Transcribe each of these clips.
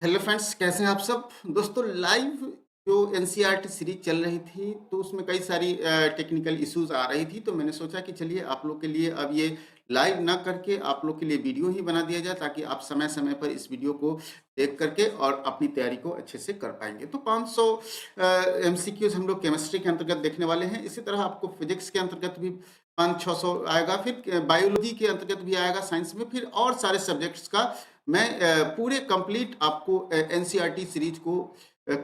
Hello friends, कैसे हैं आप सब? दोस्तों, लाइव जो एनसीईआरटी सीरीज चल रही थी, तो उसमें कई सारी टेक्निकल इश्यूज आ रही थी, तो मैंने सोचा कि चलिए आप लोग के लिए अब ये लाइव ना करके आप लोग के लिए वीडियो ही बना दिया जाए, ताकि आप समय-समय पर इस वीडियो को देख करके और अपनी तैयारी को अच्छे से कर पाएँगे। तो 500 एमसीक्यूज़ हम लोग केमिस्ट्री के अंतर्गत देखने वाले हैं। इसी तरह आपको फिजिक्स के अंतर्गत भी 500-600 आएगा, फिर बायोलॉजी के अंतर्गत भी आएगा, साइंस में, फिर और सारे सब्जेक्ट्स का मैं पूरे कंप्लीट आपको एनसीईआरटी सीरीज को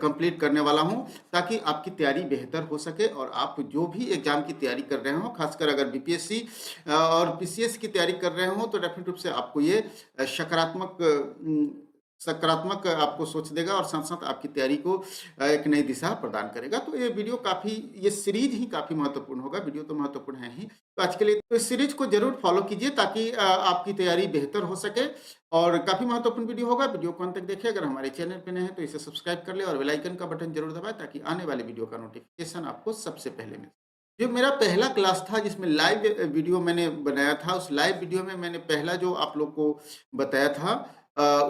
कंप्लीट करने वाला हूं, ताकि आपकी तैयारी बेहतर हो सके और आप जो भी एग्जाम की तैयारी कर रहे हो, खासकर अगर बीपीएससी और पीसीएस की तैयारी कर रहे हो, तो डेफिनेट रूप से आपको ये सकारात्मक आपको सोच देगा और साथ-साथ आपकी तैयारी को एक नई दिशा प्रदान करेगा। तो ये वीडियो काफ़ी, ये सीरीज ही काफ़ी महत्वपूर्ण होगा, वीडियो तो महत्वपूर्ण है ही। तो आज के लिए तो इस सीरीज को ज़रूर फॉलो कीजिए, ताकि आपकी तैयारी बेहतर हो सके और काफ़ी महत्वपूर्ण वीडियो होगा। वीडियो को अंत तक देखिए। अगर हमारे चैनल पे नए हैं तो इसे सब्सक्राइब कर लें और बेल आइकन का बटन ज़रूर दबाएँ, ताकि आने वाले वीडियो का नोटिफ़िकेशन आपको सबसे पहले मिले। जो मेरा पहला क्लास था जिसमें लाइव वीडियो मैंने बनाया था, उस लाइव वीडियो में मैंने पहला जो आप लोग को बताया था,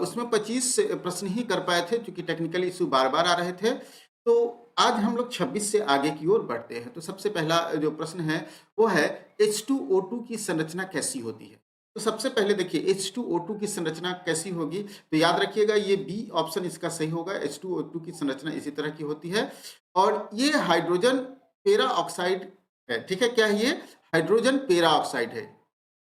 उसमें 25 प्रश्न ही कर पाए थे, क्योंकि टेक्निकल इश्यू बार-बार आ रहे थे। तो आज हम लोग 26 से आगे की ओर बढ़ते हैं। तो सबसे पहला जो प्रश्न है, वो है H2O2 की संरचना कैसी होती है? तो सबसे पहले देखिए, H2O2 की संरचना कैसी होगी? तो याद रखिएगा, ये बी ऑप्शन इसका सही होगा। H2O2 की संरचना इसी तरह की होती है और ये हाइड्रोजन पेरा ऑक्साइड है। ठीक है, क्या है ये? हाइड्रोजन पेरा ऑक्साइड है।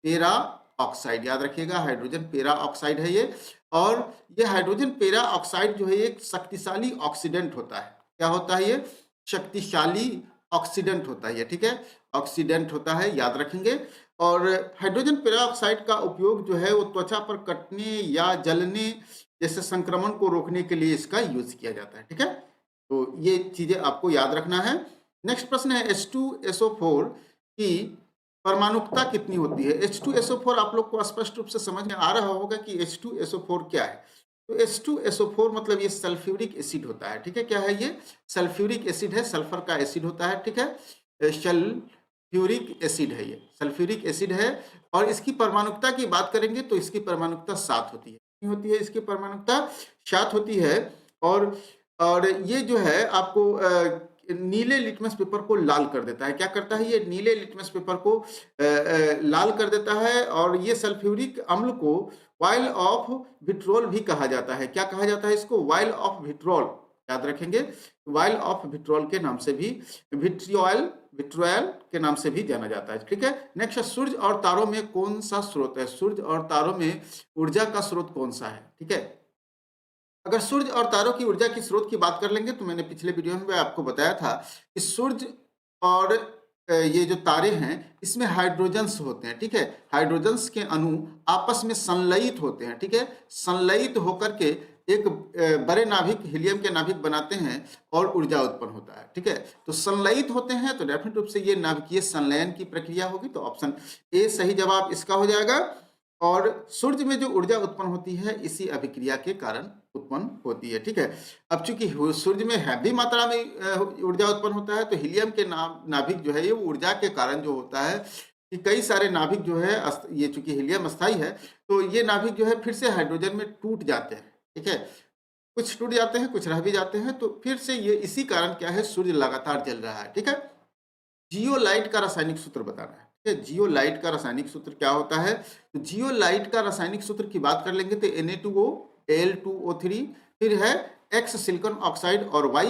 पेरा ऑक्साइड, याद रखिएगा, हाइड्रोजन पेरा ऑक्साइड है ये। और ये हाइड्रोजन पेरा ऑक्साइड जो है, एक शक्तिशाली ऑक्सीडेंट होता है। क्या होता है ये? शक्तिशाली ऑक्सीडेंट होता है ये। ठीक है, ऑक्सीडेंट होता है, याद रखेंगे। और हाइड्रोजन पेरोक्साइड का उपयोग जो है, वो त्वचा पर कटने या जलने जैसे संक्रमण को रोकने के लिए इसका यूज किया जाता है। ठीक है, तो ये चीजें आपको याद रखना है। नेक्स्ट प्रश्न है, H2SO4 की परमाणुकता कितनी होती है? H2SO4 आप लोग को स्पष्ट रूप से समझ में आ रहा होगा कि H2SO4 क्या है। तो H2SO4 मतलब ये सल्फ्यूरिक एसिड होता है। ठीक है, क्या है ये? सल्फ्यूरिक एसिड है, सल्फर का एसिड होता है। ठीक है, सल्फ्यूरिक एसिड है ये, सल्फ्यूरिक एसिड है। और इसकी परमाणुकता की बात करेंगे तो इसकी परमाणुकता 7 होती है। कितनी होती है इसकी परमाणुकता? 7 होती है। और और ये जो है आपको नीले लिटमस पेपर को लाल कर देता है। क्या करता है ये? नीले लिटमस पेपर को लाल कर देता है। और ये सल्फ्यूरिक अम्ल को वाइल ऑफ विट्रोल भी कहा जाता है। क्या कहा जाता है इसको? वाइल ऑफ विट्रोल, याद रखेंगे। वाइल ऑफ विट्रोल के नाम से भी, विट्रियल विट्रोल के नाम से भी जाना जाता है। ठीक है, नेक्स्ट, सूर्य और तारों में कौन सा स्रोत है? सूर्य और तारों में ऊर्जा का स्रोत कौन सा है? ठीक है, अगर सूर्य और तारों की ऊर्जा की स्रोत की बात कर लेंगे, तो मैंने पिछले वीडियो में आपको बताया था कि सूर्य और ये जो तारे हैं, इसमें हाइड्रोजन्स होते हैं। ठीक है, हाइड्रोजन्स के अणु आपस में संलयित होते हैं। ठीक है, संलयित होकर के एक बड़े नाभिक, हीलियम के नाभिक बनाते हैं और ऊर्जा उत्पन्न होता है। ठीक है, तो संलयित होते हैं, तो डेफिनेट रूप से ये नाभिकीय संलयन की प्रक्रिया होगी। तो ऑप्शन ए सही जवाब इसका हो जाएगा। और सूर्य में जो ऊर्जा उत्पन्न होती है, इसी अभिक्रिया के कारण उत्पन्न होती है। ठीक है, अब चूंकि सूर्य में हैवी मात्रा में ऊर्जा उत्पन्न होता है, तो हीलियम के नाभिक जो है, ये ऊर्जा के कारण जो होता है कि कई सारे नाभिक जो है, ये चूंकि हीलियम अस्थाई है, तो ये नाभिक जो है फिर से हाइड्रोजन में टूट जाते हैं। ठीक है, कुछ टूट जाते हैं, कुछ रह भी जाते हैं, तो फिर से ये इसी कारण क्या है, सूर्य लगातार जल रहा है। ठीक है, जियोलाइट का रासायनिक सूत्र बताना है। ठीक है, जियोलाइट का रासायनिक सूत्र क्या होता है? तो जियोलाइट का रासायनिक सूत्र की बात कर लेंगे तो Na2O, Al2O3, फिर है X सिलिकॉन ऑक्साइड और Y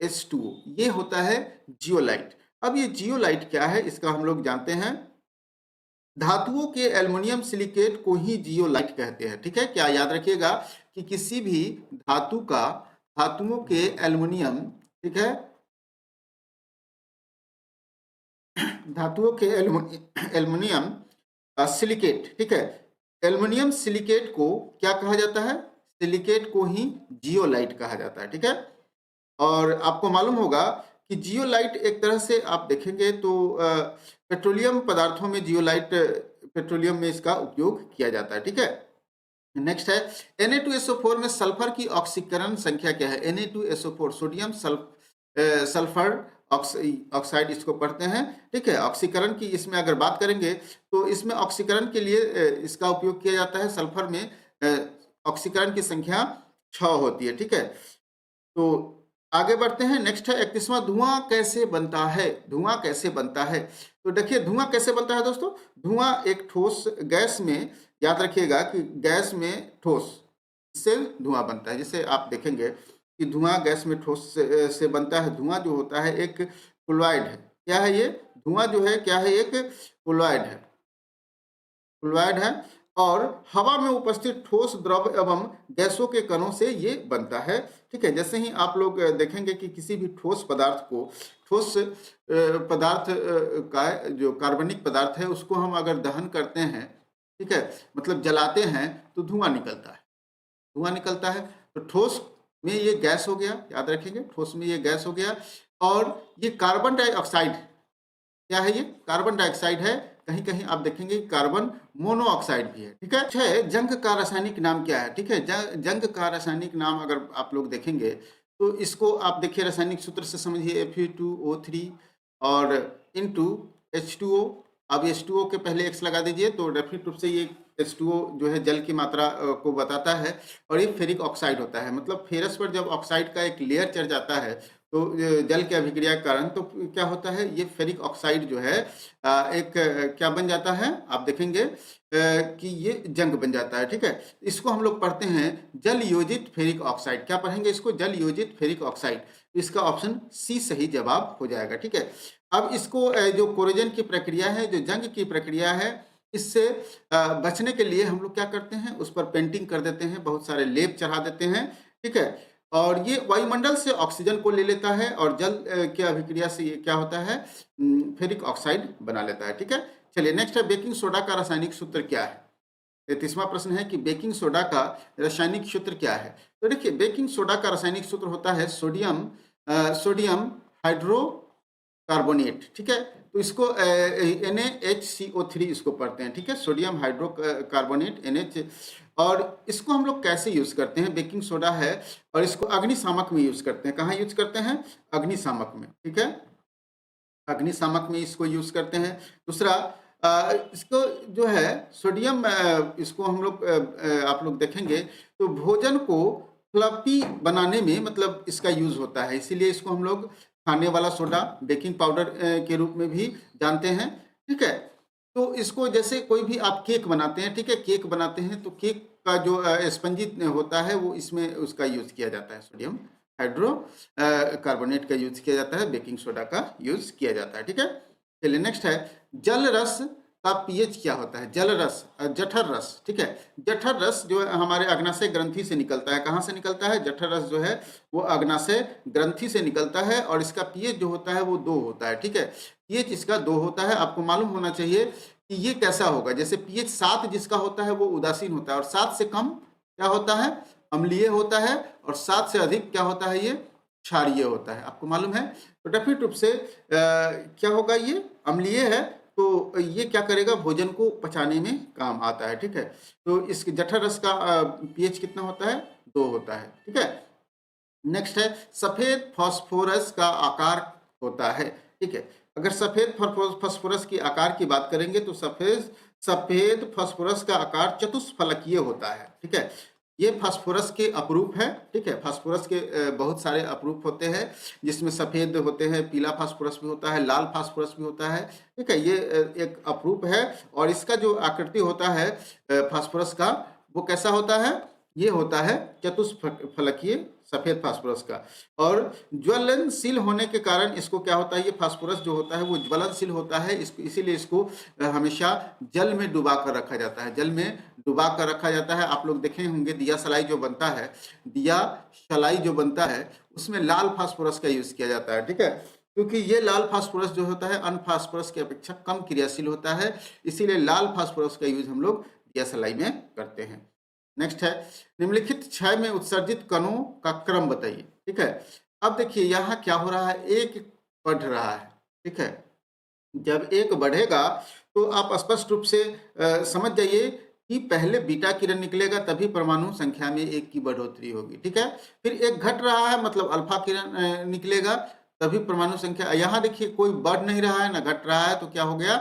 H2O, ये होता है जियोलाइट। अब ये जियोलाइट क्या है, इसका हम लोग जानते हैं। धातुओं के एल्युमिनियम सिलिकेट को ही जियोलाइट कहते हैं। ठीक है, क्या याद रखिएगा कि किसी भी धातुओं के एल्युमिनियम, ठीक है, धातुओं के एल्युमिनियम सिलिकेट, ठीक है, एल्युमिनियम सिलिकेट को क्या कहा जाता है? सिलिकेट को ही जियोलाइट कहा जाता है। ठीक है, और आपको मालूम होगा कि जियोलाइट एक तरह से आप देखेंगे तो पेट्रोलियम पदार्थों में जियोलाइट, पेट्रोलियम में इसका उपयोग किया जाता है। ठीक है, नेक्स्ट है, Na2SO4 में सल्फर की ऑक्सीकरण संख्या क्या है? Na2SO4 सोडियम सल्फर ऑक्साइड इसको पढ़ते हैं। ठीक है, ऑक्सीकरण की इसमें अगर बात करेंगे तो इसमें ऑक्सीकरण के लिए इसका उपयोग किया जाता है। सल्फर में ऑक्सीकरण की संख्या छ होती है, ठीक है? तो आगे बढ़ते हैं, नेक्स्ट है 31वां, धुआं कैसे बनता है? धुआं कैसे बनता है? तो देखिए धुआं कैसे बनता है दोस्तों? धुआं एक ठोस गैस में, याद रखिएगा कि गैस में ठोस से धुआं बनता है। जैसे आप देखेंगे कि धुआं गैस में ठोस से बनता है। धुआं जो होता है एक फ्लूइड है। क्या है ये? धुआं जो है क्या है? एक फ्लूइड है। फ्लूइड है और हवा में उपस्थित ठोस द्रव एवं गैसों के कणों से ये बनता है, ठीक है? जैसे ही आप लोग देखेंगे कि किसी भी ठोस पदार्थ को, ठोस पदार्थ का जो कार्बनिक पदार्थ है उसको हम अगर दहन करते हैं, ठीक है, मतलब जलाते हैं, तो धुआं निकलता है। धुआं निकलता है तो ठोस में ये गैस हो गया, याद रखेंगे, ठोस में ये गैस हो गया। और ये कार्बन डाइऑक्साइड, क्या है ये? कार्बन डाइऑक्साइड है। कहीं-कहीं आप देखेंगे कार्बन मोनोऑक्साइड भी है, ठीक है? जंग का रासायनिक नाम क्या है? ठीक है? जंग का रासायनिक नाम अगर आप लोग देखेंगे, तो इसको आप देखिए रासायनिक सूत्र से समझिए, Fe2O3 और इनटू H2O। अब H2O के पहले X लगा दीजिए, तो डेफिनिट रूप से ये H2O जो है जल की मात्रा को बताता है और ये फेरिक ऑक्साइड होता है। मतलब फेरस पर जब ऑक्साइड का एक लेयर चढ़ जाता है, तो जल की अभिक्रिया के कारण तो क्या होता है, ये फेरिक ऑक्साइड जो है एक क्या बन जाता है, आप देखेंगे कि ये जंग बन जाता है, ठीक है? इसको हम लोग पढ़ते हैं जल योजित फेरिक ऑक्साइड। क्या पढ़ेंगे इसको? जल योजित फेरिक ऑक्साइड। इसका ऑप्शन सी सही जवाब हो जाएगा, ठीक है? अब इसको जो कोरोजन की प्रक्रिया है, जो जंग की प्रक्रिया है, इससे बचने के लिए हम लोग क्या करते हैं, उस पर पेंटिंग कर देते हैं, बहुत सारे लेप चढ़ा देते हैं, ठीक है? और ये वायुमंडल से ऑक्सीजन को ले लेता है और जल की अभिक्रिया से ये क्या होता है, फेरिक ऑक्साइड बना लेता है, ठीक है? चलिए नेक्स्ट है, बेकिंग सोडा का रासायनिक सूत्र क्या है? 33वां प्रश्न है कि बेकिंग सोडा का रासायनिक सूत्र क्या है? तो देखिए बेकिंग सोडा का रासायनिक सूत्र होता है सोडियम हाइड्रोकार्बोनेट, ठीक है? तो इसको NaHCO3 इसको पढ़ते हैं, ठीक है? Sodium hydrocarbonate NH। और इसको हम लोग कैसे यूज करते हैं? बेकिंग सोडा है और इसको अग्निशामक में यूज करते हैं। कहाँ यूज करते हैं? अग्निशामक में, ठीक है? अग्निशामक में इसको यूज करते हैं। दूसरा इसको जो है सोडियम, इसको हम लोग आप लोग देखेंगे तो भोजन को फ्लफी बनाने में मतलब इसका यूज होता है, इसीलिए इसको हम लोग खाने वाला सोडा, बेकिंग पाउडर के रूप में भी जानते हैं, ठीक है? तो इसको जैसे कोई भी आप केक बनाते हैं, ठीक है? केक बनाते हैं तो केक का जो स्पंजी होता है वो इसमें उसका यूज किया जाता है, सोडियम हाइड्रो कार्बोनेट का यूज किया जाता है, बेकिंग सोडा का यूज किया जाता है, ठीक है? चलिए नेक्स्ट है, जल रस का पीएच क्या होता है? जल रस, जठर रस, ठीक है? जठर रस जो है हमारे अग्नाशय ग्रंथि से निकलता है। कहाँ से निकलता है? जठर रस जो है वो अग्नाशय ग्रंथि से निकलता है और इसका पीएच जो होता है वो 2 होता है, ठीक है? पीएच इसका 2 होता है। आपको मालूम होना चाहिए कि ये कैसा होगा, जैसे पीएच 7 जिसका होता है वो उदासीन होता है और 7 से कम क्या होता है? अम्लीय होता है और 7 से अधिक क्या होता है? ये क्षारीय होता है। आपको मालूम है? तो डेफिनिट रूप से क्या होगा, ये अम्लीय है तो ये क्या करेगा, भोजन को पचाने में काम आता है, ठीक है? तो इस जठर रस का पीएच कितना होता है? 2 होता है, ठीक है? नेक्स्ट है, सफेद फास्फोरस का आकार होता है, ठीक है? अगर सफेद फास्फोरस की आकार की बात करेंगे तो सफेद सफेद फास्फोरस का आकार चतुष्फलकीय होता है, ठीक है? ये फास्फोरस के अपरूप है, ठीक है? फास्फोरस के बहुत सारे अपरूप होते हैं जिसमें सफेद होते हैं, पीला फास्फोरस भी होता है, लाल फास्फोरस भी होता है, ठीक है? ये एक अपरूप है और इसका जो आकृति होता है फास्फोरस का, वो कैसा होता है? ये होता है चतुष्फलकीय सफेद फास्फोरस का। और ज्वलनशील होने के कारण इसको क्या होता है, ये फास्फोरस जो होता है वो ज्वलनशील होता है, इसको इसीलिए इसको हमेशा जल में डुबा कर रखा जाता है, जल में डुबा कर रखा जाता है। आप लोग देखे होंगे दिया सलाई जो बनता है, दिया सलाई जो बनता है उसमें लाल फास्फोरस का यूज किया जाता है, ठीक है? क्योंकि ये लाल फास्फोरस जो होता है अन्य फास्फोरस की अपेक्षा कम क्रियाशील होता है, इसीलिए लाल फास्फोरस का यूज हम लोग दिया सलाई में करते हैं। नेक्स्ट है, निम्नलिखित क्षय में उत्सर्जित कणों का क्रम बताइए, ठीक है? अब देखिए यहाँ क्या हो रहा है, एक बढ़ रहा है, ठीक है? जब एक बढ़ेगा तो आप स्पष्ट रूप से समझ जाइए कि पहले बीटा किरण निकलेगा तभी परमाणु संख्या में 1 की बढ़ोतरी होगी, ठीक है? फिर एक घट रहा है मतलब अल्फा किरण निकलेगा तभी परमाणु संख्या, यहाँ देखिए कोई बढ़ नहीं रहा है ना घट रहा है, तो क्या हो गया,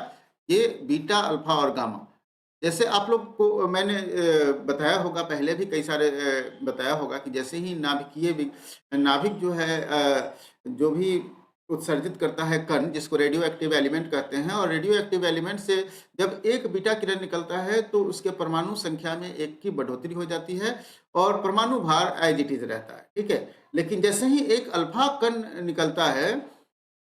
ये बीटा, अल्फा और गामा, जैसे आप लोग को मैंने बताया होगा पहले भी कई सारे बताया होगा कि जैसे ही नाभिक जो है जो भी उत्सर्जित करता है कण जिसको रेडियो एक्टिव एलिमेंट कहते हैं और रेडियो एक्टिव एलिमेंट से जब एक बीटा किरण निकलता है तो उसके परमाणु संख्या में एक की बढ़ोतरी हो जाती है और परमाणु भार एज इट इज रहता है, ठीक है। लेकिन जैसे ही एक अल्फा कण निकलता है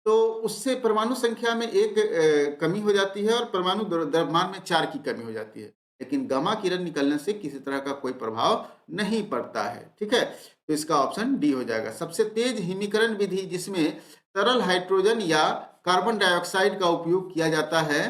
तो उससे परमाणु संख्या में एक कमी हो जाती है और परमाणु द्रव्यमान में 4 की कमी हो जाती है। लेकिन गामा किरण निकलने से किसी तरह का कोई प्रभाव नहीं पड़ता है, ठीक है। तो इसका ऑप्शन डी हो जाएगा। सबसे तेज हिमीकरण विधि जिसमें तरल हाइड्रोजन या कार्बन डाइऑक्साइड का उपयोग किया जाता है,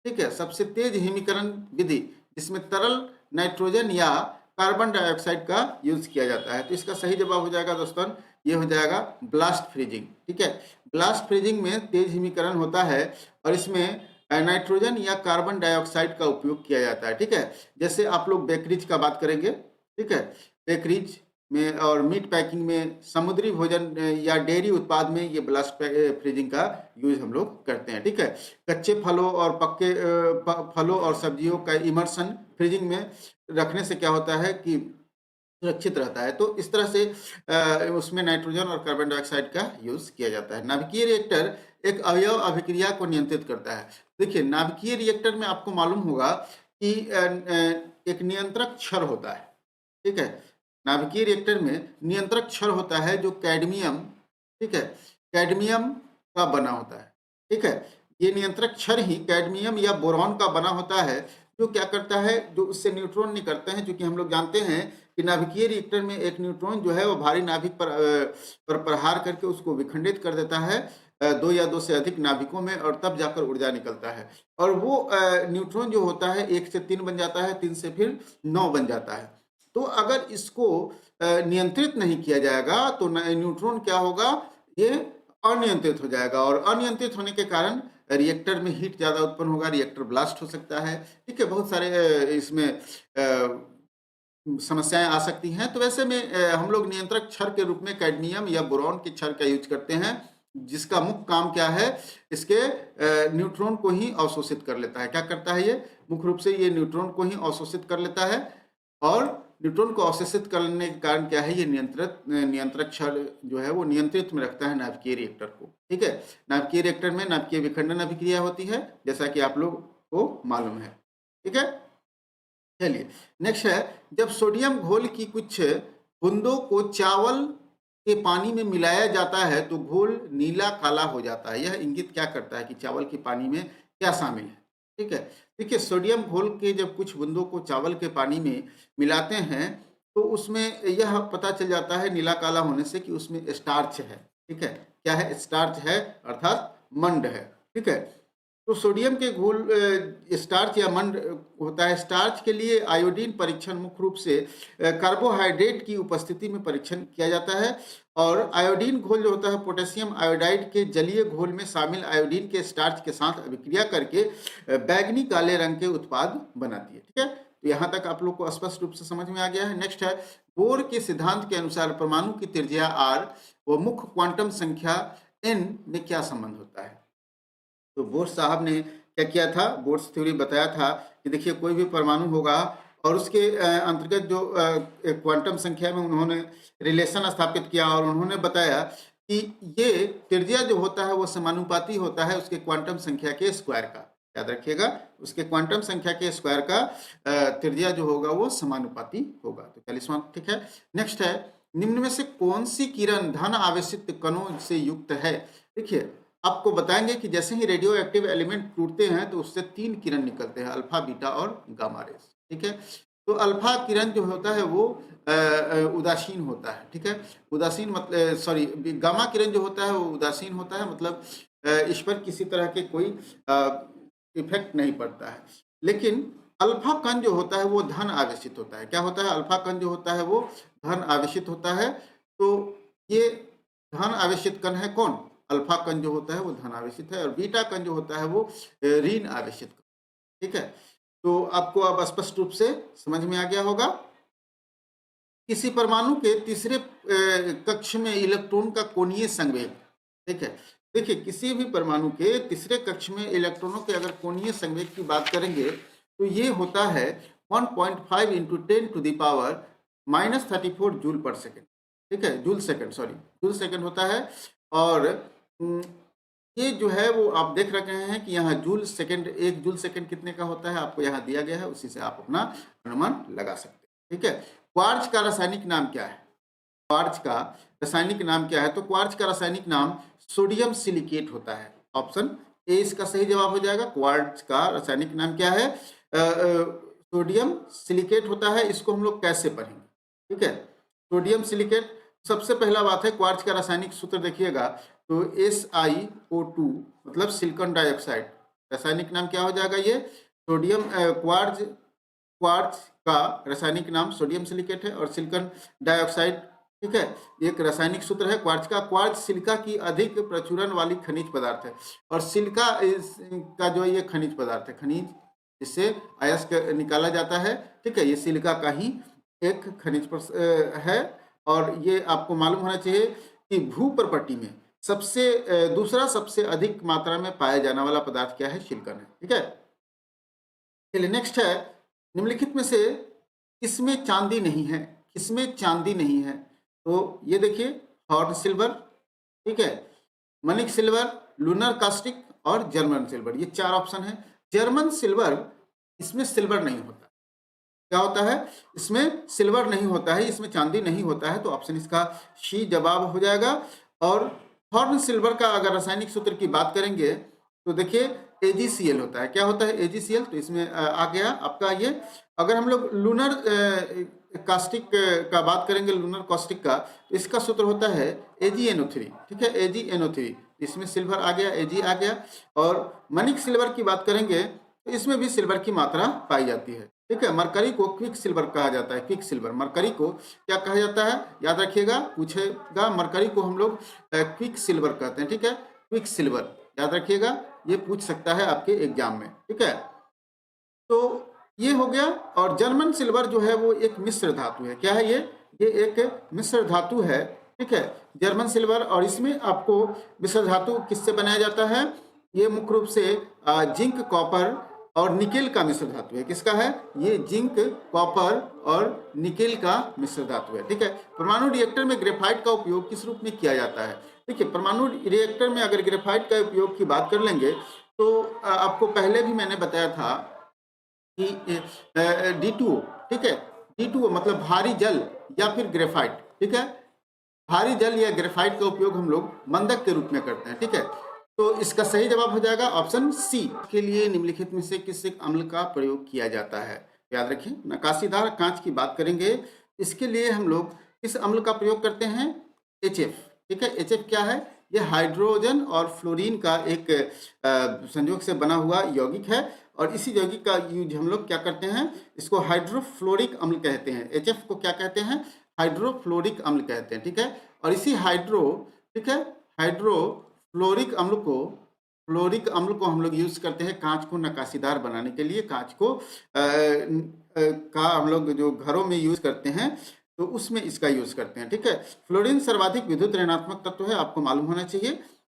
ठीक है। सबसे तेज हिमीकरण विधि जिसमें तरल नाइट्रोजन या कार्बन डाइऑक्साइड का यूज किया जाता है। तो इसका सही जवाब हो जाएगा दोस्तों, ये हो जाएगा ब्लास्ट फ्रीजिंग, ठीक है। ब्लास्ट फ्रीजिंग में तेज हिमीकरण होता है और इसमें नाइट्रोजन या कार्बन डाइऑक्साइड का उपयोग किया जाता है, ठीक है। जैसे आप लोग बेकरीज का बात करेंगे, ठीक है। बेकरीज में और मीट पैकिंग में, समुद्री भोजन या डेयरी उत्पाद में ये ब्लास्ट फ्रीजिंग का यूज हम लोग करते हैं, ठीक है। कच्चे फलों और पक्के फलों और सब्जियों का इमर्शन फ्रीजिंग में रखने से क्या होता है कि सुरक्षित रहता है। तो इस तरह से उसमें नाइट्रोजन और कार्बन डाइऑक्साइड का यूज किया जाता है। नाभिकीय रिएक्टर एक अवयव अभिक्रिया को नियंत्रित करता है। देखिए नाभिकीय रिएक्टर में आपको मालूम होगा कि एक नियंत्रक क्षर होता है, ठीक है। नाभिकीय रिएक्टर में नियंत्रक क्षर होता है जो कैडमियम, ठीक है, कैडमियम का बना होता है, ठीक है। ये नियंत्रक क्षर ही कैडमियम या बोरॉन का बना होता है जो क्या करता है, जो उससे न्यूट्रॉन निकलते हैं। क्योंकि हम लोग जानते हैं कि नाभिकीय रिएक्टर में एक न्यूट्रॉन जो है वो भारी नाभिक पर प्रहार करके उसको विखंडित कर देता है 2 या 2 से अधिक नाभिकों में और तब जाकर ऊर्जा निकलता है। और वो न्यूट्रॉन जो होता है 1 से 3 बन जाता है, 3 से फिर 9 बन जाता है। तो अगर इसको नियंत्रित नहीं किया जाएगा तो न्यूट्रॉन क्या होगा, ये अनियंत्रित हो जाएगा और अनियंत्रित होने के कारण रिएक्टर में हीट ज़्यादा उत्पन्न होगा, रिएक्टर ब्लास्ट हो सकता है, ठीक है। बहुत सारे इसमें समस्याएं आ सकती हैं। तो वैसे में हम लोग नियंत्रक क्षर के रूप में कैडमियम या बोरॉन के क्षर का यूज करते हैं जिसका मुख्य काम क्या है, इसके न्यूट्रॉन को ही अवशोषित कर लेता है। क्या करता है ये, मुख्य रूप से ये न्यूट्रॉन को ही अवशोषित कर लेता है और न्यूट्रॉन को अवशोषित करने के कारण क्या है, ये नियंत्रक क्षर जो है वो नियंत्रित में रखता है नाभिकीय रिएक्टर को, ठीक है। नाभिकीय रिएक्टर में नाभिकीय विखंडन अभिक्रिया होती है जैसा कि आप लोग को मालूम है, ठीक है। चलिए नेक्स्ट है, जब सोडियम घोल की कुछ बूंदों को चावल के पानी में मिलाया जाता है तो घोल नीला काला हो जाता है। यह इंगित क्या करता है कि चावल के पानी में क्या शामिल है, ठीक है। देखिए सोडियम घोल के जब कुछ बूंदों को चावल के पानी में मिलाते हैं तो उसमें यह पता चल जाता है नीला काला होने से कि उसमें स्टार्च है, ठीक है। क्या है, स्टार्च है अर्थात मंड है, ठीक है। तो सोडियम के घोल स्टार्च या मंड होता है। स्टार्च के लिए आयोडीन परीक्षण मुख्य रूप से कार्बोहाइड्रेट की उपस्थिति में परीक्षण किया जाता है और आयोडीन घोल जो होता है पोटेशियम आयोडाइड के जलीय घोल में शामिल आयोडीन के स्टार्च के साथ अभिक्रिया करके बैंगनी काले रंग के उत्पाद बनाती है, ठीक है। तो यहाँ तक आप लोग को स्पष्ट रूप से समझ में आ गया है। नेक्स्ट है, बोर के सिद्धांत के अनुसार परमाणु की त्रिज्या r व मुख्य क्वांटम संख्या n में क्या संबंध होता है। तो बोर्स साहब ने क्या किया था, बोर्स थ्योरी बताया था कि देखिए कोई भी परमाणु होगा और उसके अंतर्गत जो क्वांटम संख्या में उन्होंने रिलेशन स्थापित किया और उन्होंने बताया कि ये त्रिज्या जो होता है वो समानुपाती होता है उसके क्वांटम संख्या के स्क्वायर का। याद रखिएगा, उसके क्वांटम संख्या के स्क्वायर का त्रिज्या जो होगा वो समानुपाती होगा। तो 40वां ठीक है। नेक्स्ट है, निम्न में से कौन सी किरण धन आवेशित कणों से युक्त है। देखिए आपको बताएंगे कि जैसे ही रेडियो एक्टिव एलिमेंट टूटते हैं तो उससे 3 किरण निकलते हैं, अल्फा बीटा और गामा रेस, ठीक है। तो अल्फा किरण जो होता है वो उदासीन होता है, ठीक है। उदासीन मतलब सॉरी, गामा किरण जो होता है वो उदासीन होता है, मतलब इस पर किसी तरह के कोई इफेक्ट नहीं पड़ता है। लेकिन अल्फा कण जो होता है वो धन आवेशित होता है। क्या होता है, अल्फा कण जो होता है वो धन आवेशित होता है। तो ये धन आवेशित कण है कौन, अल्फा कण जो होता है वो धन आवेशित है और बीटा कण जो होता है वो ऋण आवेशित, ठीक है। तो आपको अब स्पष्ट रूप से समझ में आ गया होगा। किसी परमाणु के तीसरे कक्ष में इलेक्ट्रॉन का कोणीय संवेग, ठीक है। देखिए किसी भी परमाणु के तीसरे कक्ष में इलेक्ट्रॉनों के अगर कोणीय संवेग की बात करेंगे तो ये होता है 1.5 into 10 to the power -34 joule per second, ठीक है, joule second, sorry, joule second होता है। और उम, ये जो है वो आप देख रहे हैं कि यहाँ जूल सेकेंड, 1 जूल सेकेंड कितने का होता है आपको यहाँ दिया गया है, उसी से आप अपना अनुमान लगा सकते हैं, ठीक है। क्वार्ट्ज का रासायनिक नाम क्या है? क्वार्ट्ज का रासायनिक नाम क्या है? तो क्वार्ट्ज का रासायनिक नाम सोडियम सिलिकेट होता है। ऑप्शन ए इसका सही जवाब हो जाएगा। क्वार्ट्ज का रासायनिक नाम क्या है? सोडियम सिलिकेट होता है। इसको हम लोग कैसे पढ़ेंगे, ठीक है? सोडियम सिलिकेट, सबसे पहला बात है क्वार्ट्ज का रासायनिक सूत्र देखिएगा, तो SiO2 मतलब सिलिकॉन डाइऑक्साइड, रासायनिक नाम क्या हो जाएगा? ये सोडियम क्वार्ट्ज का रासायनिक नाम सोडियम सिलिकेट है। और सिलिकॉन डाइऑक्साइड, ठीक है, एक रासायनिक सूत्र है क्वार्ट्ज का। क्वार्ट्ज सिलिका की अधिक प्रचुरन वाली खनिज पदार्थ है। और सिलिका का जो ये खनिज पदार्थ है, खनिज जिससे अयस्क निकाला जाता है, ठीक है, ये सिलिका का ही एक खनिज है। और ये आपको मालूम होना चाहिए कि भूप्रपट्टी में दूसरा सबसे अधिक मात्रा में पाया जाने वाला पदार्थ क्या है? सिलिकॉन है, ठीक है। चलिए नेक्स्ट है, निम्नलिखित में से किसमें चांदी नहीं है? किसमें चांदी नहीं है? तो ये देखिए, हॉर्न सिल्वर, ठीक है, मनिक सिल्वर, लूनर कास्टिक और जर्मन सिल्वर, ये 4 ऑप्शन है। जर्मन सिल्वर, इसमें सिल्वर नहीं होता। क्या होता है? इसमें सिल्वर नहीं होता है, इसमें चांदी नहीं होता है, तो ऑप्शन इसका सी जवाब हो जाएगा। और हॉर्न सिल्वर का अगर रासायनिक सूत्र की बात करेंगे तो देखिए AgCl होता है। क्या होता है? AgCl, तो इसमें आ गया आपका ये। अगर हम लोग लूनर कास्टिक का बात करेंगे, लूनर कास्टिक का, तो इसका सूत्र होता है AgNO3, ठीक है, AgNO3, इसमें सिल्वर आ गया, Ag आ गया। और मनिक सिल्वर की बात करेंगे तो इसमें भी सिल्वर की मात्रा पाई जाती है, ठीक है। मरकरी को क्विक सिल्वर कहा जाता है, क्विक सिल्वर। मरकरी को क्या कहा जाता है? याद रखिएगा, पूछेगा, मरकरी को हम लोग क्विक सिल्वर कहते हैं, ठीक है, क्विक सिल्वर, याद रखिएगा, ये पूछ सकता है आपके एग्जाम में, ठीक है। तो ये हो गया। और जर्मन सिल्वर जो है वो एक मिश्र धातु है। क्या है ये एक मिश्र धातु है, ठीक है, जर्मन सिल्वर। और इसमें आपको मिश्र धातु किससे बनाया जाता है? ये मुख्य रूप से जिंक, कॉपर और निकेल का मिश्र धातु है। किसका है? ये जिंक, कॉपर और निकेल का मिश्र धातु है, ठीक है। परमाणु रिएक्टर में ग्रेफाइट का उपयोग किस रूप में किया जाता है? देखिए, परमाणु रिएक्टर में अगर ग्रेफाइट का उपयोग की बात कर लेंगे तो आपको पहले भी मैंने बताया था कि D2O, ठीक है, D2O मतलब भारी जल या फिर ग्रेफाइट, ठीक है, भारी जल या ग्रेफाइट का उपयोग हम लोग मंदक के रूप में करते हैं, ठीक है। तो इसका सही जवाब हो जाएगा ऑप्शन सी। के लिए निम्नलिखित में से किस अम्ल का प्रयोग किया जाता है? याद रखिए, नकाशीदार कांच की बात करेंगे, इसके लिए हम लोग किस अम्ल का प्रयोग करते हैं? HF, ठीक है। HF क्या है? ये हाइड्रोजन और फ्लोरीन का एक संयोग से बना हुआ यौगिक है। और इसी यौगिक का यूज हम लोग क्या करते हैं? इसको हाइड्रोफ्लोरिक अम्ल कहते हैं। HF को क्या कहते हैं? हाइड्रोफ्लोरिक अम्ल कहते हैं, ठीक है। और इसी ठीक है, हाइड्रोफ्लोरिक अम्ल को हम लोग यूज करते हैं कांच को नकाशीदार बनाने के लिए। कांच को का हम लोग जो घरों में यूज करते हैं तो उसमें इसका यूज करते हैं, ठीक है। फ्लोरीन सर्वाधिक विद्युत ऋणात्मक तत्व है, आपको मालूम होना चाहिए।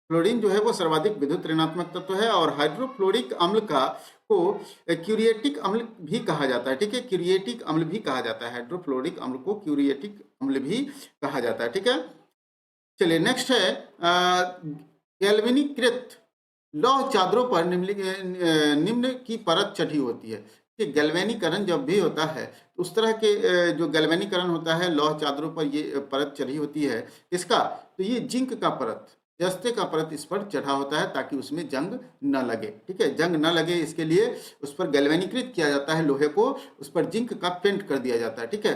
फ्लोरीन जो है वो सर्वाधिक विद्युत ऋणात्मक तत्व है। और हाइड्रोफ्लोरिक अम्ल को क्यूरिएटिक अम्ल भी कहा जाता है, ठीक है, क्यूरिएटिक अम्ल भी कहा जाता है। हाइड्रोफ्लोरिक अम्ल को क्यूरिएटिक अम्ल भी कहा जाता है, ठीक है। चलिए नेक्स्ट है, गैल्वेनीकृत लौह चादरों पर निम्न की परत चढ़ी होती है। कि गैल्वेनीकरण जब भी होता है तो उस तरह के जो गैल्वेनीकरण होता है, लौह चादरों पर ये परत चढ़ी होती है। किसका? तो ये जिंक का परत, जस्ते का परत इस पर चढ़ा होता है ताकि उसमें जंग न लगे, ठीक है, जंग न लगे इसके लिए उस पर गैल्वेनीकृत किया जाता है लोहे को, उस पर जिंक का पेंट कर दिया जाता है, ठीक है,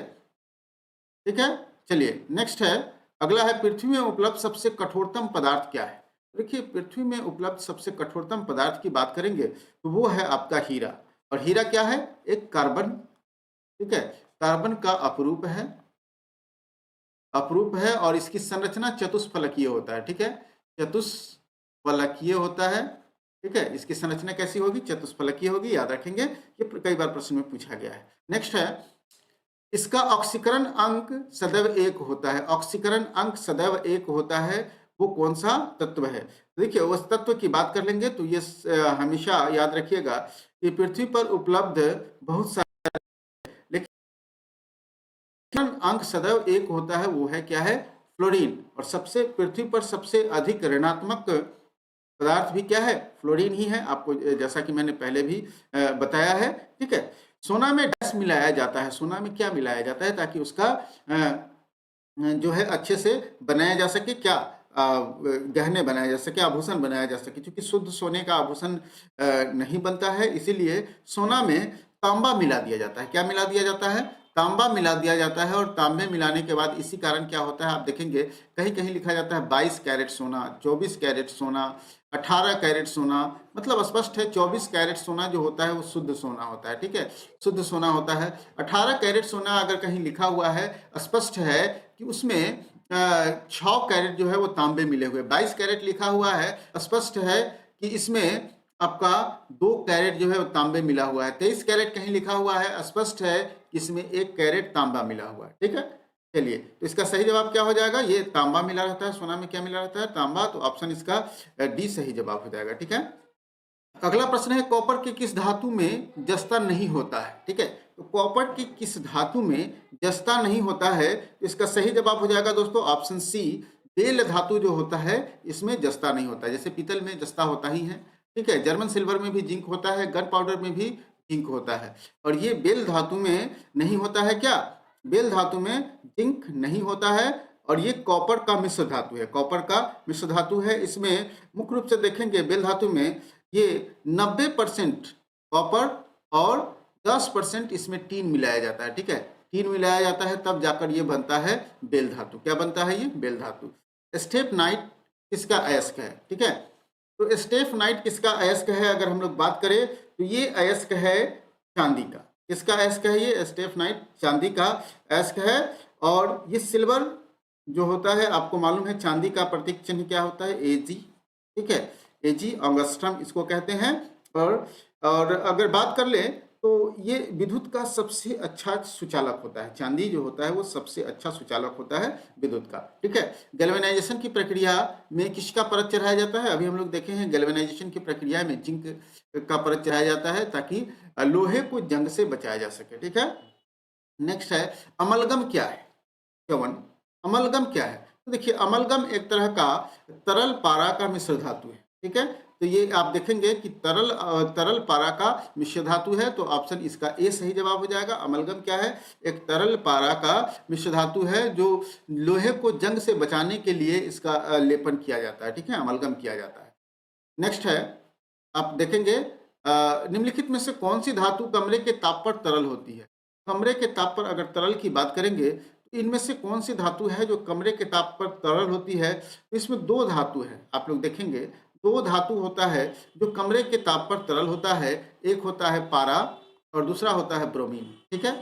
ठीक है। चलिए नेक्स्ट है, अगला है, पृथ्वी में उपलब्ध सबसे कठोरतम पदार्थ क्या है? देखिए, पृथ्वी में उपलब्ध सबसे कठोरतम पदार्थ की बात करेंगे तो वो है आपका हीरा। और हीरा क्या है? एक कार्बन, ठीक है, कार्बन का अपरूप है। और इसकी संरचना चतुष्फलकीय होता है, ठीक है, चतुष्फलकीय होता है, ठीक है। इसकी संरचना कैसी होगी? चतुष्फलकीय होगी, याद रखेंगे, ये कई बार प्रश्न में पूछा गया है। नेक्स्ट है, इसका ऑक्सीकरण अंक सदैव 1 होता है। ऑक्सीकरण अंक सदैव 1 होता है। वो कौन सा तत्व है। तो देखिए उस तत्व की बात कर लेंगे तो ये हमेशा याद रखिएगा कि पृथ्वी पर उपलब्ध बहुत सारे, लेकिन अंक सदैव एक होता है, वो है क्या है, फ्लोरीन। और सबसे पृथ्वी पर सबसे अधिक ऋणात्मक पदार्थ भी क्या है, फ्लोरीन ही है, आपको जैसा कि मैंने पहले भी बताया है। ठीक है, सोना में डैश मिलाया जाता है, सोना में क्या मिलाया जाता है ताकि उसका जो है अच्छे से बनाया जा सके, क्या गहने बनाया जा सके, आभूषण बनाया जा सके। क्योंकि शुद्ध सोने का आभूषण नहीं बनता है, इसीलिए सोना में तांबा मिला दिया जाता है। क्या मिला दिया जाता है, तांबा मिला दिया जाता है। और तांबे मिलाने के बाद इसी कारण क्या होता है, आप देखेंगे कहीं कहीं लिखा जाता है 22 कैरेट सोना, 24 कैरेट सोना, 18 कैरेट सोना। मतलब स्पष्ट है 24 कैरेट सोना जो होता है वो शुद्ध सोना होता है। ठीक है, शुद्ध सोना होता है। 18 कैरेट सोना अगर कहीं लिखा हुआ है, स्पष्ट है कि उसमें 6 कैरेट जो है वो तांबे मिले हुए। 22 कैरेट लिखा हुआ है, स्पष्ट है कि इसमें आपका 2 कैरेट जो है वो तांबे मिला हुआ है। 23 कैरेट कहीं लिखा हुआ है, स्पष्ट है कि इसमें 1 कैरेट तांबा मिला हुआ है। ठीक है, चलिए तो इसका सही जवाब क्या हो जाएगा, ये तांबा मिला रहता है, सोना में क्या मिला रहता है, तांबा। तो ऑप्शन इसका डी सही जवाब हो जाएगा। ठीक है, अगला प्रश्न है कॉपर के किस धातु में जस्ता नहीं होता है। ठीक है, तो कॉपर की किस धातु में जस्ता नहीं होता है, तो इसका सही जवाब हो जाएगा दोस्तों ऑप्शन सी, बेल धातु जो होता है इसमें जस्ता नहीं होता। जैसे पीतल में जस्ता होता ही है, ठीक है, जर्मन सिल्वर में भी जिंक होता है, गन पाउडर में भी जिंक होता है, और ये बेल धातु में नहीं होता है। क्या, बेल धातु में जिंक नहीं होता है। और ये कॉपर का मिश्र धातु है, कॉपर का मिश्र धातु है। इसमें मुख्य रूप से देखेंगे बेल धातु में ये 90% कॉपर और 10% इसमें टीन मिलाया जाता है। ठीक है, टीन मिलाया जाता है तब जाकर ये बनता है बेल धातु। क्या बनता है, ये बेल धातु। स्टेफनाइट किसका अयस्क है। ठीक है, तो स्टेफनाइट किसका अयस्क है, अगर हम लोग बात करें तो ये अयस्क है चांदी का। किसका अयस्क है, ये स्टेफनाइट चांदी का अयस्क है। और ये सिल्वर जो होता है, आपको मालूम है चांदी का प्रतीक चिन्ह क्या होता है, एजी। ठीक है, एजी ऑगस्ट्रम इसको कहते हैं। और अगर बात कर ले तो ये विद्युत का सबसे अच्छा सुचालक होता है, चांदी जो होता है वो सबसे अच्छा सुचालक होता है विद्युत का। ठीक है, गैल्वेनाइजेशन की प्रक्रिया में किसका परत चढ़ाया जाता है, अभी हम लोग देखे हैं गैल्वेनाइजेशन की प्रक्रिया में जिंक का परत चढ़ाया जाता है ताकि लोहे को जंग से बचाया जा सके। ठीक है, नेक्स्ट है अमलगम क्या है, चवन अमलगम क्या है। तो देखिए अमलगम एक तरह का तरल पारा का मिश्र धातु है। ठीक है, तो ये आप देखेंगे कि तरल पारा का मिश्र धातु है, तो ऑप्शन इसका ए सही जवाब हो जाएगा। अमलगम क्या है, एक तरल पारा का मिश्र धातु है जो लोहे को जंग से बचाने के लिए इसका लेपन किया जाता है। ठीक है, अमलगम किया जाता है। नेक्स्ट है, आप देखेंगे निम्नलिखित में से कौन सी धातु कमरे के ताप पर तरल होती है। कमरे के ताप पर अगर तरल की बात करेंगे तो इनमें से कौन सी धातु है जो कमरे के ताप पर तरल होती है। तो इसमें 2 धातु है, आप लोग देखेंगे 2 धातु होता है जो कमरे के ताप पर तरल होता है। एक होता है पारा और दूसरा होता है ब्रोमीन। ठीक है,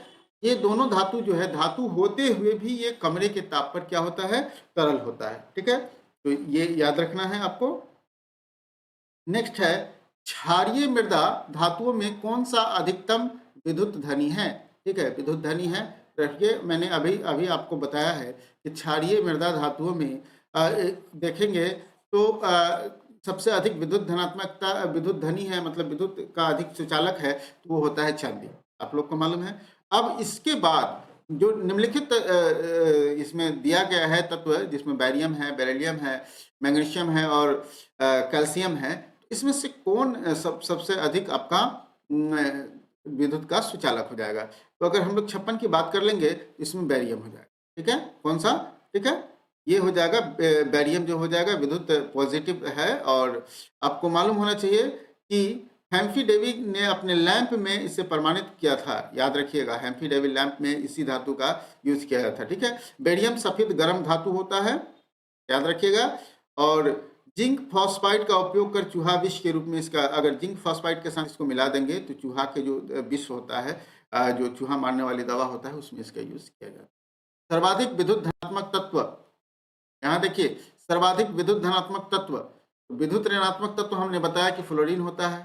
ये दोनों धातु जो है, धातु होते हुए भी ये कमरे के ताप पर क्या होता है, तरल होता है। ठीक है, तो ये याद रखना है आपको। नेक्स्ट है क्षारीय मृदा धातुओं में कौन सा अधिकतम विद्युत धनी है। ठीक है, विद्युत धनी है। रखिए मैंने अभी अभी आपको बताया है कि क्षारीय मृदा धातुओं में देखेंगे तो सबसे अधिक विद्युत धनात्मकता विद्युत धनी है, मतलब विद्युत का अधिक सुचालक है, तो वो होता है चांदी, आप लोग को मालूम है। अब इसके बाद जो निम्नलिखित इसमें दिया गया है तत्व, जिसमें बैरियम है, बेरिलियम है, मैग्नीशियम है और कैल्शियम है, इसमें से कौन सबसे अधिक आपका विद्युत का सुचालक हो जाएगा। तो अगर हम लोग 56 की बात कर लेंगे तो इसमें बैरियम हो जाएगा। ठीक है, कौन सा, ठीक है, ये हो जाएगा बैरियम जो हो जाएगा विद्युत पॉजिटिव है। और आपको मालूम होना चाहिए कि हेम्फी डेवी ने अपने लैंप में इसे प्रमाणित किया था, याद रखिएगा हेम्फी डेवी लैंप में इसी धातु का यूज किया था। ठीक है, बेरियम सफेद गर्म धातु होता है, याद रखिएगा। और जिंक फॉस्फाइड का उपयोग कर चूहा विष के रूप में इसका, अगर जिंक फॉस्फाइड के साथ इसको मिला देंगे तो चूहा के जो विष होता है, जो चूहा मारने वाली दवा होता है, उसमें इसका यूज किया जाता है। सर्वाधिक विद्युत धनात्मक तत्व, यहाँ देखिए सर्वाधिक विद्युत धनात्मक तत्व, विद्युत ऋणात्मक तत्व हमने बताया कि फ्लोरीन होता है।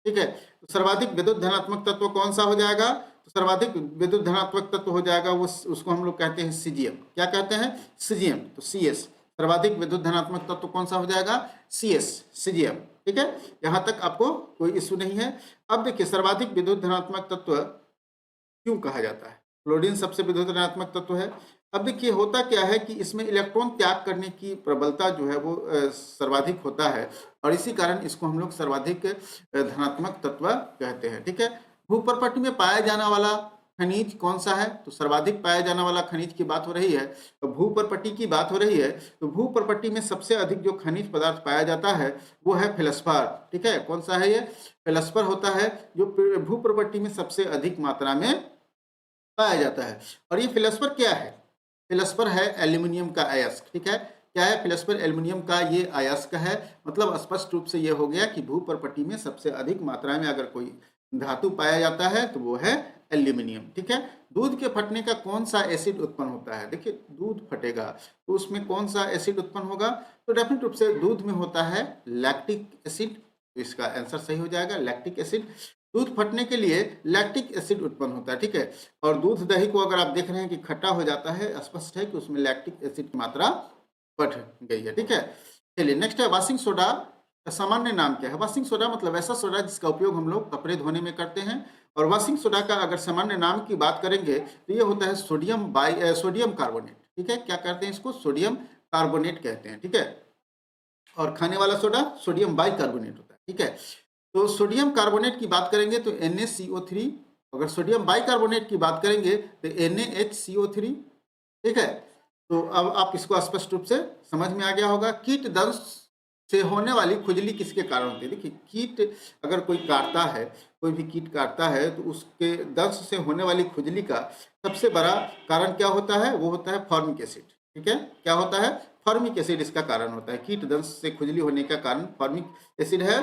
ठीक है, तो सर्वाधिक विद्युत धनात्मक तत्व कौन सा हो जाएगा, तो सर्वाधिक विद्युत धनात्मक तत्व हो जाएगा वो, उसको हम लोग कहते हैं सीजियम। क्या कहते हैं, सीजियम, तो CS सर्वाधिक विद्युत धनात्मक तत्व कौन सा हो जाएगा? सीजीएम। ठीक है, यहाँ तक आपको कोई इश्यू नहीं है। अब देखिए सर्वाधिक विद्युत धनात्मक तत्व क्यों कहा जाता है? फ्लोरीन सबसे विद्युत ऋणात्मक तत्व है। अब देखिए होता क्या है कि इसमें इलेक्ट्रॉन त्याग करने की प्रबलता जो है वो सर्वाधिक होता है और इसी कारण इसको हम लोग सर्वाधिक धनात्मक तत्व कहते हैं। ठीक है, भूप्रपट्टी में पाया जाने वाला खनिज कौन सा है? तो सर्वाधिक पाया जाने वाला खनिज की बात हो रही है, तो भूप्रपट्टी की बात हो रही है, तो भूप्रपट्टी में सबसे अधिक जो खनिज पदार्थ पाया जाता है वो है फेल्सपार। ठीक है, कौन सा है ये? फेल्सपार होता है जो भूप्रपट्टी में सबसे अधिक मात्रा में पाया जाता है। और ये फेल्सपार क्या है? फेल्सपार है एल्यूमिनियम का अयस्क। ठीक है, क्या है? फेल्सपार एल्यूमिनियम का ये अयस्क है। मतलब स्पष्ट रूप से ये हो गया कि भूप्रपट्टी में सबसे अधिक मात्रा में अगर कोई धातु पाया जाता है तो वो है एल्यूमिनियम। ठीक है, दूध के फटने का कौन सा एसिड उत्पन्न होता है? देखिए दूध फटेगा तो उसमें कौन सा एसिड उत्पन्न होगा? तो डेफिनेट रूप से दूध में होता है लैक्टिक एसिड। तो इसका आंसर सही हो जाएगा लैक्टिक एसिड। दूध फटने के लिए लैक्टिक एसिड उत्पन्न होता है। ठीक है, और दूध दही को अगर आप देख रहे हैं कि खट्टा हो जाता है, स्पष्ट है कि उसमें लैक्टिक एसिड की मात्रा बढ़ गई है। ठीक है, चलिए नेक्स्ट है वाशिंग सोडा का सामान्य नाम क्या है? वाशिंग सोडा मतलब ऐसा सोडा जिसका उपयोग हम लोग कपड़े धोने में करते हैं। और वाशिंग सोडा का अगर सामान्य नाम की बात करेंगे तो ये होता है सोडियम कार्बोनेट। ठीक है, क्या कहते हैं इसको? सोडियम कार्बोनेट कहते हैं। ठीक है, और खाने वाला सोडा सोडियम बाइकार्बोनेट होता है। ठीक है, तो सोडियम कार्बोनेट की बात करेंगे तो NaCO3, अगर सोडियम बाइकार्बोनेट की बात करेंगे तो NaHCO3। ठीक है, तो अब आप इसको स्पष्ट रूप से समझ में आ गया होगा। कीट दंश से होने वाली खुजली किसके कारण होती है? देखिए कीट अगर कोई काटता है, कोई भी कीट काटता है तो उसके दंश से होने वाली खुजली का सबसे बड़ा कारण क्या होता है? वो होता है फॉर्मिक एसिड। ठीक है, क्या होता है? फॉर्मिक एसिड इसका कारण होता है। कीट दंश से खुजली होने का कारण फॉर्मिक एसिड है।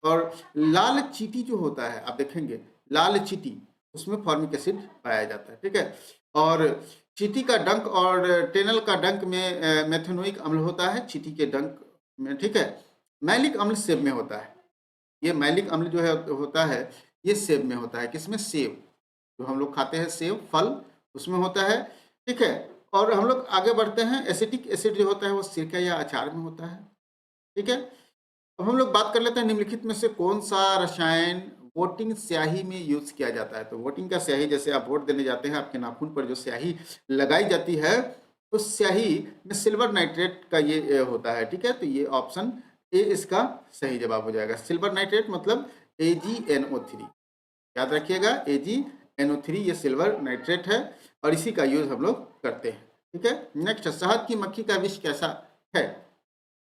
और लाल चींटी जो होता है, आप देखेंगे लाल चींटी, उसमें फॉर्मिक एसिड पाया जाता है। ठीक है, और चींटी का डंक और टेनल का डंक में मेथेनोइक अम्ल होता है, चींटी के डंक में। ठीक है, मैलिक अम्ल सेब में होता है। ये मैलिक अम्ल जो है होता है ये सेब में होता है। किसमें? सेब, जो हम लोग खाते हैं सेब फल, उसमें होता है। ठीक है, और हम लोग आगे बढ़ते हैं। एसिटिक एसिड जो होता है वो सिरका या अचार में होता है। ठीक है, अब हम लोग बात कर लेते हैं निम्नलिखित में से कौन सा रसायन वोटिंग स्याही में यूज किया जाता है? तो वोटिंग का स्याही, जैसे आप वोट देने जाते हैं, आपके नाखून पर जो स्याही लगाई जाती है उस स्याही में सिल्वर नाइट्रेट का ये होता है। ठीक है, तो ये ऑप्शन ए इसका सही जवाब हो जाएगा। सिल्वर नाइट्रेट मतलब AgNO3, याद रखिएगा AgNO3 ये सिल्वर नाइट्रेट है और इसी का यूज हम लोग करते हैं। ठीक है, नेक्स्ट, शहद की मक्खी का विष कैसा है?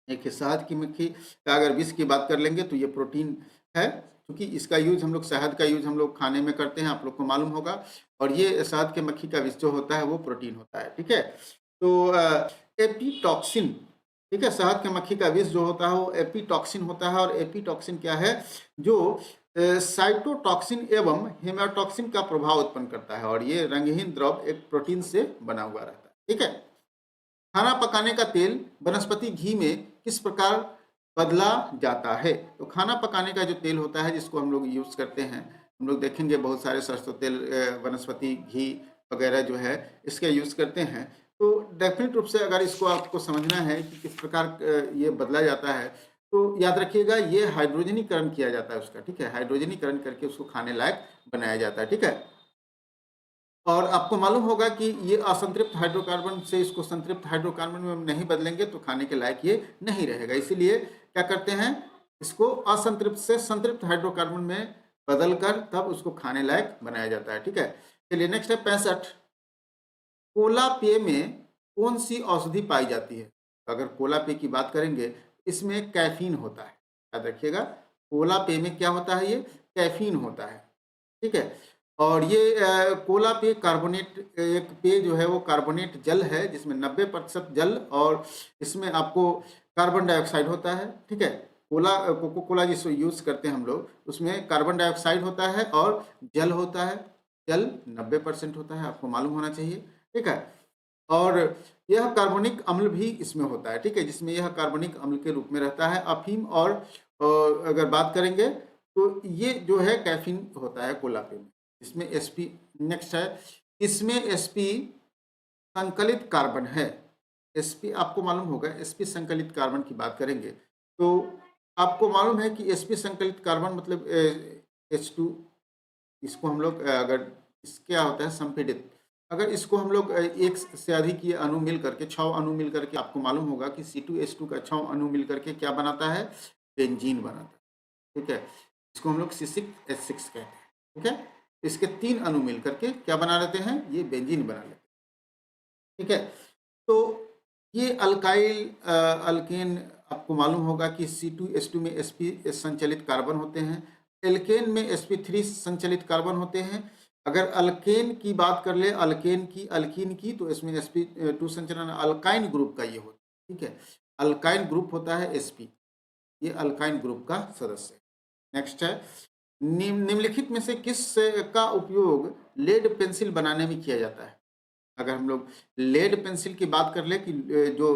देखिए शहद की मक्खी का अगर विष की बात कर लेंगे तो ये प्रोटीन है, क्योंकि इसका यूज हम लोग शहद का यूज हम लोग खाने में करते हैं, आप लोग को मालूम होगा। और ये शहद के मक्खी का विष जो होता है वो प्रोटीन होता है। ठीक है, तो एपीटॉक्सिन, ठीक है, शहद के मक्खी का विष जो होता है वो एपीटॉक्सिन होता है। और एपीटॉक्सिन क्या है? जो साइटोटॉक्सिन एवं हेमाटॉक्सिन का प्रभाव उत्पन्न करता है और ये रंगहीन द्रव एक प्रोटीन से बना हुआ रहता है। ठीक है, खाना पकाने का तेल वनस्पति घी में किस प्रकार बदला जाता है? तो खाना पकाने का जो तेल होता है जिसको हम लोग यूज करते हैं, हम लोग देखेंगे बहुत सारे सरसों तेल, वनस्पति घी वगैरह जो है इसका यूज करते हैं। तो डेफिनेट रूप से अगर इसको आपको समझना है कि किस प्रकार ये बदला जाता है, तो याद रखिएगा ये हाइड्रोजनीकरण किया जाता है उसका। ठीक है, हाइड्रोजनीकरण करके उसको खाने लायक बनाया जाता है। ठीक है, और आपको मालूम होगा कि ये असंतृप्त हाइड्रोकार्बन से इसको संतृप्त हाइड्रोकार्बन में हम नहीं बदलेंगे तो खाने के लायक ये नहीं रहेगा। इसीलिए क्या करते हैं, इसको असंतृप्त से संतृप्त हाइड्रोकार्बन में बदलकर तब उसको खाने लायक बनाया जाता है। ठीक है, चलिए नेक्स्ट है 65, कोला पेय में कौन सी औषधि पाई जाती है? अगर कोला पेय की बात करेंगे इसमें कैफीन होता है। याद रखिएगा कोला पेय में क्या होता है? ये कैफीन होता है। ठीक है, और ये कोला पेय कार्बोनेट एक पेय जो है वो कार्बोनेट जल है जिसमें 90% जल और इसमें आपको कार्बन डाइऑक्साइड होता है। ठीक है, कोको कोला जिसको यूज करते हैं हम लोग उसमें कार्बन डाइऑक्साइड होता है और जल होता है। जल 90% होता है, आपको मालूम होना चाहिए। ठीक है, और यह कार्बनिक अम्ल भी इसमें होता है। ठीक है, जिसमें यह कार्बनिक अम्ल के रूप में रहता है। अफीम और अगर बात करेंगे तो ये जो है कैफीन होता है कोला पेय में। इसमें sp नेक्स्ट है, इसमें sp संकलित कार्बन है। sp आपको मालूम होगा sp संकलित कार्बन की बात करेंगे, तो आपको मालूम है कि sp संकलित कार्बन मतलब H2, इसको हम लोग अगर क्या होता है संपीड़ित, अगर इसको हम लोग एक से अधिक ये अणु मिल करके 6 अणु मिल करके, आपको मालूम होगा कि C2H2 का 6 अणु मिल करके क्या बनाता है, बेंजीन बनाता है। ठीक है, इसको हम लोग C6H6 कहते हैं। ठीक है, इसके 3 अणु मिल करके क्या बना लेते हैं, ये बेंजीन बना लेते हैं। ठीक है, तो ये अल्काइल अल्केन आपको मालूम होगा कि C2H2 में sp संचलित कार्बन होते हैं, एल्केन में sp3 संचलित कार्बन होते हैं। अगर अल्केन की बात कर ले, अल्कीन की, तो इसमें sp2 संचलन अल्काइन ग्रुप का ये होता है। ठीक है, अल्काइन ग्रुप होता है sp, ये अल्काइन ग्रुप का सदस्य है। नेक्स्ट है, निम्नलिखित में से किस का उपयोग लेड पेंसिल बनाने में किया जाता है। अगर हम लोग लेड पेंसिल की बात कर ले कि जो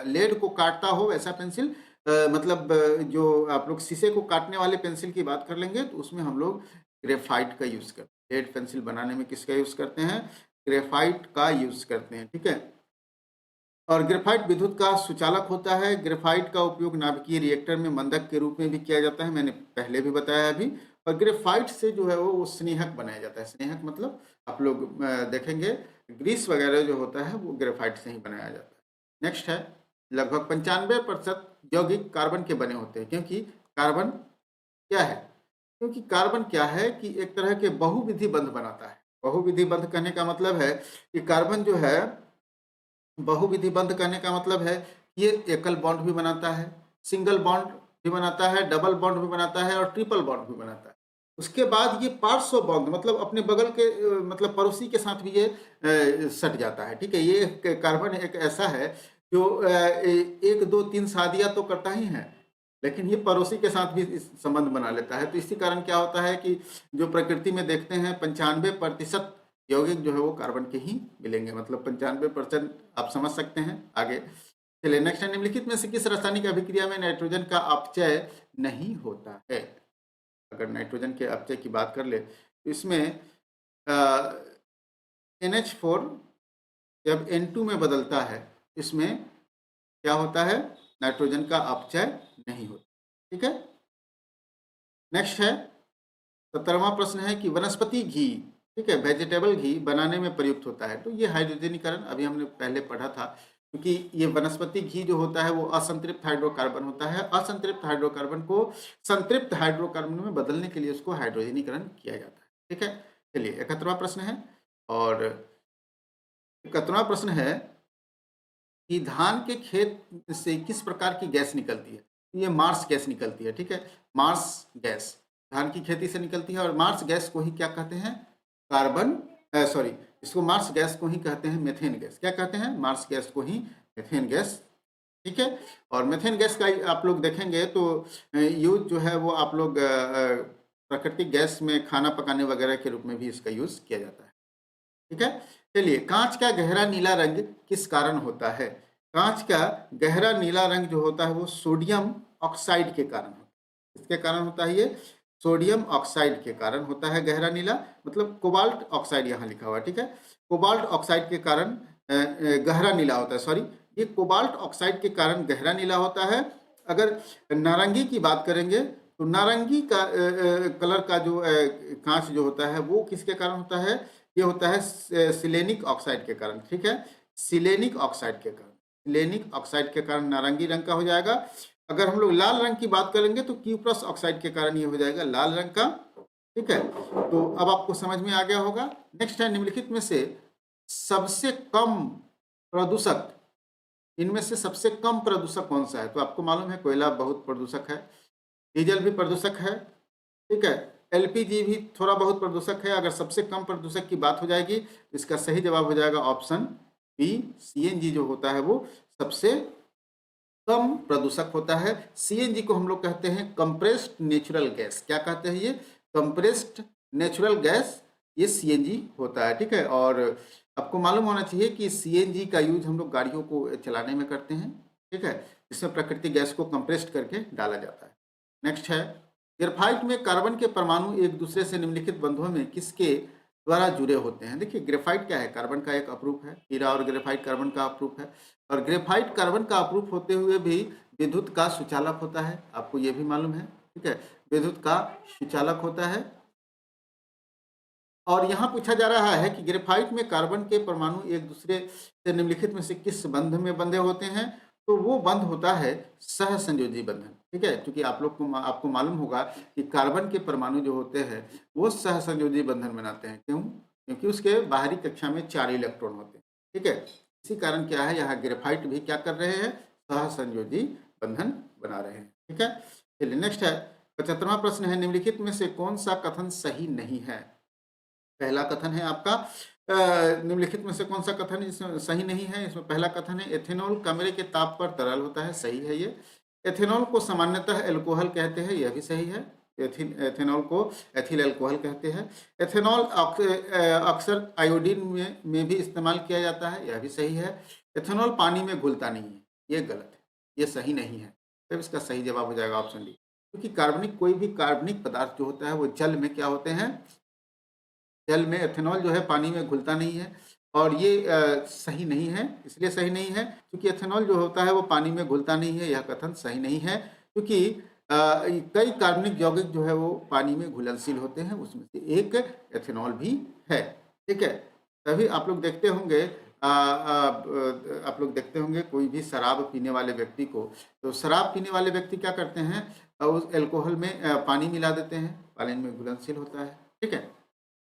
लेड को काटता हो वैसा पेंसिल, मतलब जो आप लोग शीशे को काटने वाले पेंसिल की बात कर लेंगे, तो उसमें हम लोग ग्रेफाइट का यूज़ करते हैं। लेड पेंसिल बनाने में किसका यूज़ करते हैं, ग्रेफाइट का यूज़ करते हैं। ठीक है, और ग्रेफाइट विद्युत का सुचालक होता है। ग्रेफाइट का उपयोग नाभिकीय रिएक्टर में मंदक के रूप में भी किया जाता है, मैंने पहले भी बताया अभी। और ग्रेफाइट से जो है वो स्नेहक बनाया जाता है। स्नेहक मतलब आप लोग देखेंगे ग्रीस वगैरह जो होता है वो ग्रेफाइट से ही बनाया जाता है। नेक्स्ट है, लगभग 95% यौगिक कार्बन के बने होते हैं, क्योंकि कार्बन क्या है, क्योंकि कार्बन क्या है कि एक तरह के बहुविधि बंध बनाता है। बहुविधि बंध कहने का मतलब है कि कार्बन जो है, बहुविधि बंध करने का मतलब है ये एकल बॉन्ड भी बनाता है, सिंगल बॉन्ड भी बनाता है, डबल बॉन्ड भी बनाता है और ट्रिपल बॉन्ड भी बनाता है। उसके बाद ये पार्श्व बॉन्ड मतलब अपने बगल के मतलब पड़ोसी के साथ भी ये सट जाता है। ठीक है, ये कार्बन एक ऐसा है जो 1 2 3 शादियां तो करता ही है, लेकिन ये पड़ोसी के साथ भी इस संबंध बना लेता है। तो इसी कारण क्या होता है कि जो प्रकृति में देखते हैं 95% यौगिक जो है वो कार्बन के ही मिलेंगे, मतलब 95% आप समझ सकते हैं। आगे चलिए, नेक्स्ट है, निम्नलिखित में से किस रासायनिक अभिक्रिया में नाइट्रोजन का अपचय नहीं होता है। अगर नाइट्रोजन के अपचय की बात कर ले तो इसमें NH4 जब N2 में बदलता है, इसमें क्या होता है, नाइट्रोजन का अपचय नहीं होता। ठीक है, नेक्स्ट है 17वां प्रश्न है कि वनस्पति घी, ठीक है, वेजिटेबल घी बनाने में प्रयुक्त होता है। तो ये हाइड्रोजनीकरण अभी हमने पहले पढ़ा था, क्योंकि ये वनस्पति घी जो होता है वो असंतृप्त हाइड्रोकार्बन होता है। असंतृप्त हाइड्रोकार्बन को संतृप्त हाइड्रोकार्बन में बदलने के लिए उसको हाइड्रोजनीकरण किया जाता है। ठीक है, चलिए 71वां प्रश्न है, और 71वां प्रश्न है कि धान के खेत से किस प्रकार की गैस निकलती है। ये मार्स गैस निकलती है। ठीक है, मार्स गैस धान की खेती से निकलती है, और मार्स गैस को ही क्या कहते हैं, कार्बन सॉरी, इसको मार्स गैस को ही कहते हैं मेथेन गैस। क्या कहते हैं, मार्स गैस को ही मेथेन गैस। ठीक है, और मेथेन गैस का आप लोग देखेंगे तो यूज जो है वो आप लोग प्राकृतिक गैस में खाना पकाने वगैरह के रूप में भी इसका यूज किया जाता है। ठीक है, चलिए, कांच का गहरा नीला रंग किस कारण होता है। कांच का गहरा नीला रंग जो होता है वो सोडियम ऑक्साइड के कारण होता है। इसके कारण होता है, ये सोडियम ऑक्साइड के कारण होता है गहरा नीला, मतलब कोबाल्ट ऑक्साइड यहाँ लिखा हुआ है। ठीक है, कोबाल्ट ऑक्साइड के कारण गहरा नीला होता है। सॉरी, ये कोबाल्ट ऑक्साइड के कारण गहरा नीला होता है। अगर नारंगी की बात करेंगे तो नारंगी का कलर का जो कांच जो होता है वो किसके कारण होता है, ये होता है सिलेनिक ऑक्साइड के कारण। ठीक है, सिलेनिक ऑक्साइड के कारण, सिलेनिक ऑक्साइड के कारण नारंगी रंग का हो जाएगा। अगर हम लोग लाल रंग की बात करेंगे तो क्यूप्रस ऑक्साइड के कारण ये हो जाएगा लाल रंग का। ठीक है, तो अब आपको समझ में आ गया होगा। नेक्स्ट है, निम्नलिखित में से सबसे कम प्रदूषक, इनमें से सबसे कम प्रदूषक कौन सा है। तो आपको मालूम है कोयला बहुत प्रदूषक है, डीजल भी प्रदूषक है। ठीक है, एलपीजी भी थोड़ा बहुत प्रदूषक है। अगर सबसे कम प्रदूषक की बात हो जाएगी तो इसका सही जवाब हो जाएगा ऑप्शन बी, सीएनजी जो होता है वो सबसे कम प्रदूषक होता है। सीएनजी को हम लोग कहते हैं कंप्रेस्ड नेचुरल गैस। क्या कहते हैं, ये कंप्रेस्ड नेचुरल गैस, ये सीएनजी होता है। ठीक है, और आपको मालूम होना चाहिए कि सीएनजी का यूज हम लोग गाड़ियों को चलाने में करते हैं। ठीक है, इसमें प्राकृतिक गैस को कंप्रेस्ड करके डाला जाता है। नेक्स्ट है, ग्रेफाइट में कार्बन के परमाणु एक दूसरे से निम्नलिखित बंधों में किसके द्वारा जुड़े होते हैं। देखिए ग्रेफ़ाइट क्या है? कार्बन का एक अपरूप है। हीरा और ग्रेफ़ाइट कार्बन का अपरूप है और ग्रेफ़ाइट कार्बन का अपरूप होते हुए भी विद्युत का सुचालक होता है, आपको ये भी मालूम है, ठीक है? विद्युत का सुचालक होता है और यहाँ पूछा जा रहा है कि ग्रेफ़ाइट में कार्बन के परमाणु एक दूसरे से निम्नलिखित में से किस बंध में बंधे होते हैं? तो वो बंध होता है सहसंयोजी बंधन, ठीक है? क्योंकि आप लोग को आपको मालूम होगा कि कार्बन के परमाणु जो होते हैं, वो सहसंयोजी बंधन बनाते हैं। क्यों? क्योंकि उसके बाहरी कक्षा में 4 इलेक्ट्रॉन होते हैं, ठीक है? इसी कारण क्या है, यहाँ ग्रेफ़ाइट भी क्या कर रहे हैं? सहसंयोजी बंधन बना रहे हैं, ठीक है? चलिए नेक्स्ट है 75वां प्रश्न है, निम्नलिखित में से कौन-सा कथन सही नहीं है? पहला कथन है आपका निम्नलिखित में से कौन-सा कथन इसमें सही नहीं है? इसमें पहला कथन है एथेनॉल कमरे के ताप पर तरल होता है, सही है ये। एथेनॉल को सामान्यतः अल्कोहल कहते हैं, यह भी सही है। एथेनॉल को एथिल अल्कोहल कहते हैं। एथेनॉल अक्सर आयोडीन में भी इस्तेमाल किया जाता है, यह भी सही है। एथेनॉल पानी में घुलता नहीं है, ये गलत है, ये सही नहीं है। तब इसका सही जवाब हो जाएगा ऑप्शन डी। क्योंकि कार्बनिक कोई भी कार्बनिक पदार्थ जो होता है वो जल में क्या होते हैं? जल में एथेनॉल जो है पानी में घुलता नहीं है और ये सही नहीं है। इसलिए सही नहीं है क्योंकि एथेनॉल जो होता है वो पानी में घुलता नहीं है, यह कथन सही नहीं है क्योंकि कई कार्बनिक यौगिक जो है वो पानी में घुलनशील होते हैं, उसमें से एक एथेनॉल भी है, ठीक है? तभी आप लोग देखते होंगे आप लोग देखते होंगे कोई भी शराब पीने वाले व्यक्ति को, तो शराब पीने वाले व्यक्ति क्या करते हैं उस अल्कोहल में पानी मिला देते हैं, पानी में घुलनशील होता है, ठीक है?